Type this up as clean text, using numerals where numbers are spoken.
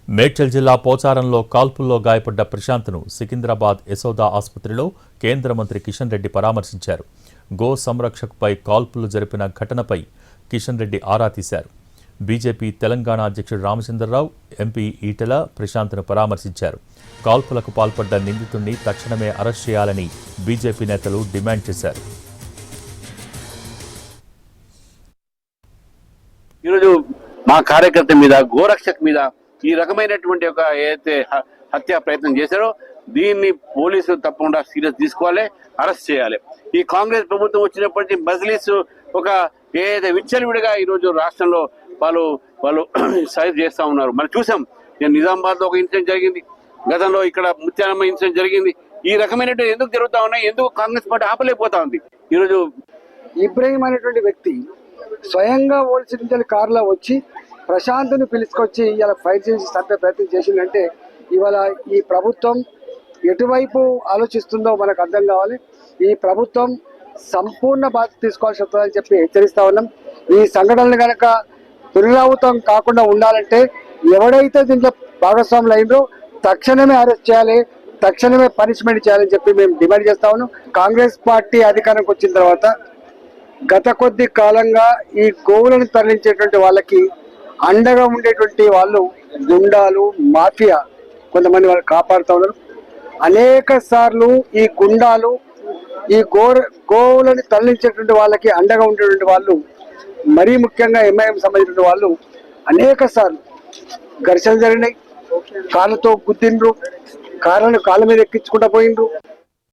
మేడ్చల్ జిల్లా పోచారంలో కాల్పుల్లో గాయపడ్డ ప్రశాంత్ను సికింద్రాబాద్ యశోదా ఆసుపత్రిలో కేంద్ర మంత్రి కిషన్ రెడ్డి పరామర్శించారు. గో సంరక్షక్పై కాల్పులు జరిపిన ఘటనపై కిషన్ రెడ్డి ఆరా తీశారు. బీజేపీ తెలంగాణ అధ్యక్షుడు రామచంద్రరావు, ఎంపీ ఈటెల ప్రశాంత్ను పరామర్శించారు. కాల్పులకు పాల్పడ్డ నిందితుడిని తక్షణమే అరెస్ట్ చేయాలని బీజేపీ నేతలు డిమాండ్ చేశారు. ఈరోజు మా కార్యకర్త మీద, గోరక్షక్ మీద ఈ రకమైనటువంటి ఒక ఏదైతే హత్యా ప్రయత్నం చేశారో దీన్ని పోలీసులు తప్పకుండా సీరియస్ తీసుకోవాలి, అరెస్ట్ చేయాలి. ఈ కాంగ్రెస్ ప్రభుత్వం వచ్చినప్పటి నుంచి మజ్లిస్ ఒక ఏదైతే విచ్చలవిడిగా ఈరోజు రాష్ట్రంలో వాళ్ళు సైజ్ చేస్తూ ఉన్నారు. మనం చూసాం, నిజామాబాద్ లో ఒక ఇన్సిడెంట్ జరిగింది, గతంలో ఇక్కడ ముత్యాలమ్మ ఇన్సిడెంట్ జరిగింది. ఈ రకమైనటువంటి ఎందుకు జరుగుతా ఉన్నాయి, ఎందుకు కాంగ్రెస్ పార్టీ ఆపలేకపోతా ఉంది? ఈరోజు ఇబ్రహీం అనేటువంటి వ్యక్తి స్వయంగా ఓల్సిటించల్ కారులో వచ్చి ప్రశాంత్ని పిలుచుకొచ్చి ఇలా ఫైట్ చేసి చంపే ప్రయత్నం చేసిందంటే ఇవాళ ఈ ప్రభుత్వం ఎటువైపు ఆలోచిస్తుందో మనకు అర్థం కావాలి. ఈ ప్రభుత్వం సంపూర్ణ బాధ్యత తీసుకోవాల్సి వస్తుందని చెప్పి హెచ్చరిస్తా ఉన్నాం. ఈ సంఘటనలు కనుక పునరావృతం కాకుండా ఉండాలంటే ఎవడైతే దీంట్లో భాగస్వాములు అయినరో తక్షణమే అరెస్ట్ చేయాలి, తక్షణమే పనిష్మెంట్ చేయాలని చెప్పి మేము డిమాండ్ చేస్తా ఉన్నాం. కాంగ్రెస్ పార్టీ అధికారంకి వచ్చిన తర్వాత గత కొద్ది కాలంగా ఈ గోవులను తరలించేటువంటి వాళ్ళకి అండగా ఉండేటువంటి వాళ్ళు గుండాలు, మాఫియా కొంతమంది వాళ్ళు కాపాడుతూ ఉన్నారు. అనేక సార్లు ఈ గుండాలు ఈ గోవులను తరలించేటువంటి వాళ్ళకి అండగా ఉండేటువంటి వాళ్ళు, మరీ ముఖ్యంగా ఎంఐఎం సంబంధించిన వాళ్ళు అనేక సార్లు ఘర్షణ జరిగినాయి. కాళ్ళతో గుద్దిండ్రు, కాళ్ళను కాళ్ళ మీద ఎక్కించుకుంటూ పోయిండ్రు.